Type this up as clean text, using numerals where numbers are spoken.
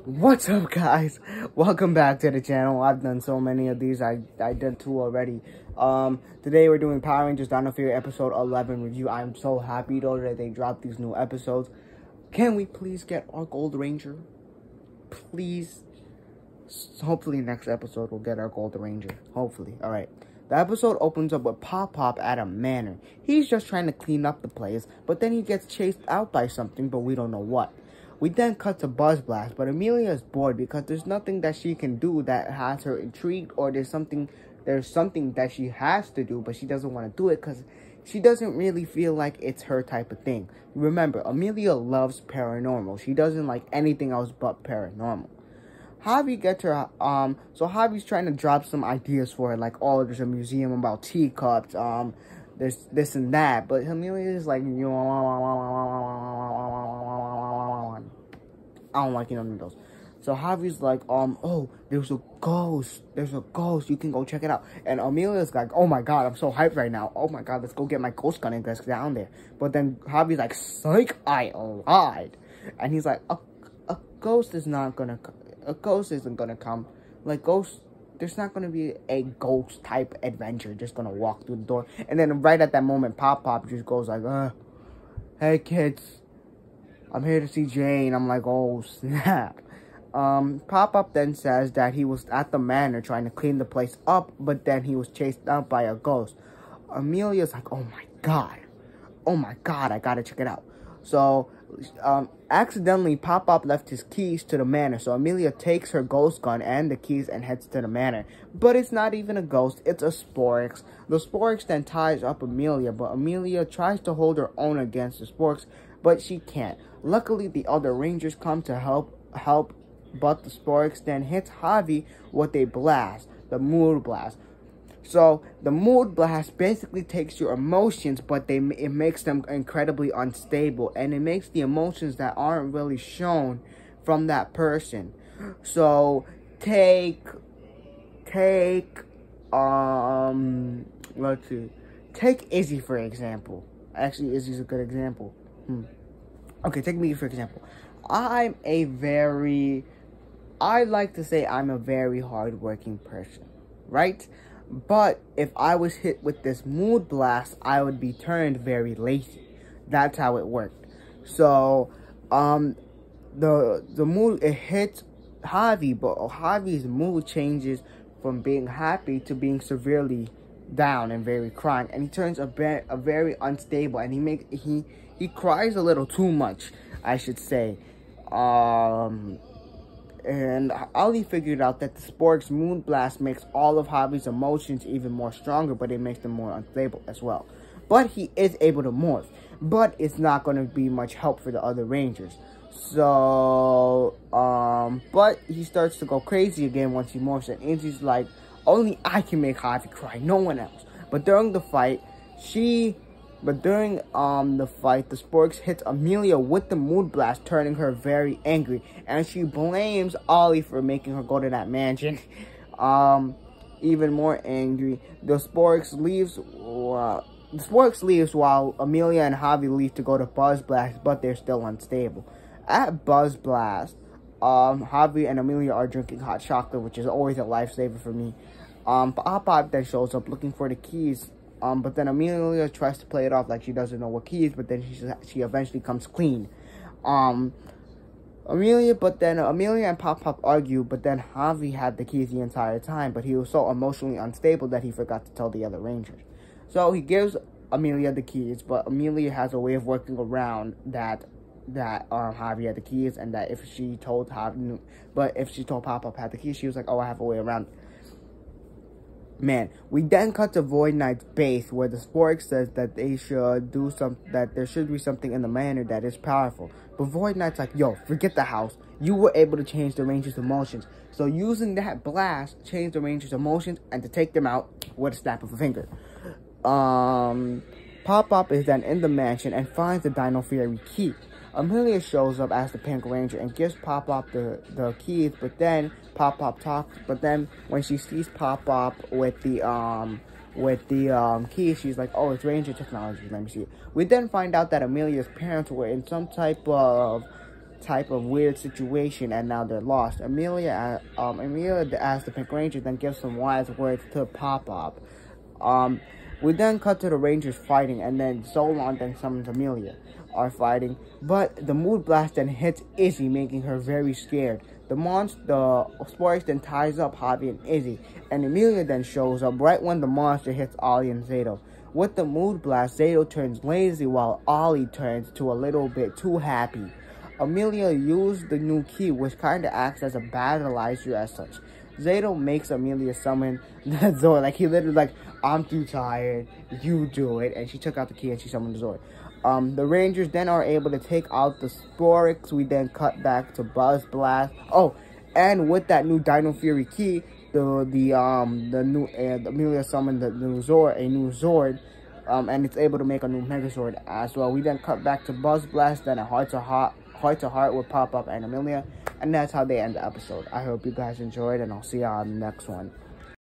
What's up, guys? Welcome back to the channel. I've done so many of these. I did 2 already. Today we're doing Power Rangers Dino Fury episode 11 review. I'm so happy though that they dropped these new episodes. Can we please get our Gold Ranger? Please. Hopefully next episode we'll get our Gold Ranger. Hopefully. Alright. The episode opens up with Pop at a manor. He's just trying to clean up the place, but then he gets chased out by something, but we don't know what. We then cut to Buzz Blast, but Amelia is bored because there's nothing that she can do that has her intrigued, or there's something that she has to do, but she doesn't want to do it because she doesn't really feel like it's her type of thing. Remember, Amelia loves paranormal. She doesn't like anything else but paranormal. Javi gets her, so Javi's trying to drop some ideas for her, like, oh, there's a museum about teacups, there's this and that, but Amelia is like, I don't like none of those. So Javi's like, oh, there's a ghost, you can go check it out. And Amelia's like, oh my god, I'm so hyped right now. Oh my god, let's go get my ghost gun and get down there. But then Javi's like, psych, I lied. And he's like, a ghost is not gonna come. A ghost isn't gonna come. Like, there's not gonna be a ghost type adventure just gonna walk through the door. And then right at that moment, Pop just goes like, hey kids, I'm here to see Jane. I'm like, oh snap. Pop then says that he was at the manor trying to clean the place up, but then he was chased out by a ghost. Amelia's like, oh my god, I gotta check it out. So, accidentally, Pop left his keys to the manor, so Amelia takes her ghost gun and the keys and heads to the manor. But it's not even a ghost, it's a Sporix. The Sporix then ties up Amelia, but Amelia tries to hold her own against the Sporix, but she can't. Luckily, the other Rangers come to help, but the Sporix then hits Javi with a blast, the Mood Blast. So, the Mood Blast basically takes your emotions, but it makes them incredibly unstable. And it makes the emotions that aren't really shown from that person. So, take Izzy for example. Actually, Izzy's a good example. Okay, take me for example. I like to say I'm a very hardworking person, right? But if I was hit with this Mood Blast, I would be turned very lazy. That's how it worked. So, the mood, it hits Javi, but Javi's mood changes from being happy to being severely down and very crying, and he turns a very unstable, and he cries a little too much, I should say. And Ali figured out that the Sporix Mood Blast makes all of Javi's emotions even more stronger, but it makes them more unstable as well. But he is able to morph, but it's not going to be much help for the other Rangers. So, but he starts to go crazy again once he morphs, and Izzy's like, only I can make Javi cry, no one else. But during the fight, the Sporix hits Amelia with the Mood Blast, turning her very angry. And she blames Ollie for making her go to that mansion. Even more angry, the Sporix leaves while Amelia and Javi leave to go to Buzz Blast, but they're still unstable. At Buzz Blast, Javi and Amelia are drinking hot chocolate, which is always a lifesaver for me. Pop then shows up looking for the keys. But then Amelia tries to play it off like she doesn't know what keys, but then she eventually comes clean. Amelia and Pop argue, but then Javi had the keys the entire time, but he was so emotionally unstable that he forgot to tell the other Rangers. So he gives Amelia the keys, but Amelia has a way of working around that Javi had the keys, and that if she told Pop had the keys, she was like, oh, I have a way around it. Man, we then cut to Void Knight's base, where the Sporix says that there should be something in the manor that is powerful. But Void Knight's like, yo, forget the house. You were able to change the Rangers' emotions. So using that blast, change the Rangers' emotions, and to take them out with a snap of a finger. Pop is then in the mansion and finds the Dino Fury key. Amelia shows up as the Pink Ranger and gives Pop the keys, but then Pop talks. But then when she sees Pop with the keys, she's like, oh, it's Ranger technology. Let me see. We then find out that Amelia's parents were in some type of type of weird situation, and now they're lost. Amelia asks the Pink Ranger, then gives some wise words to Pop-Up. We then cut to the Rangers fighting, and then Solon then summons Amelia are fighting, but the Mood Blast then hits Izzy, making her very scared. The Sporix then ties up Javi and Izzy, and Amelia then shows up right when the monster hits Ollie and Zato. With the Mood Blast, Zato turns lazy while Ollie turns to a little bit too happy. Amelia used the new key, which kind of acts as a battleizer as such. Zato makes Amelia summon the Zord. Like, he literally like, I'm too tired, you do it. And she took out the key and she summoned the Zord. The Rangers then are able to take out the Sporix. We then cut back to Buzz Blast. Oh, and with that new Dino Fury key, Amelia summoned the new Zord, and it's able to make a new Megazord as well. We then cut back to Buzz Blast, then a heart to heart with Pop-Up and Amelia, and that's how they end the episode. I hope you guys enjoyed, and I'll see you on the next one.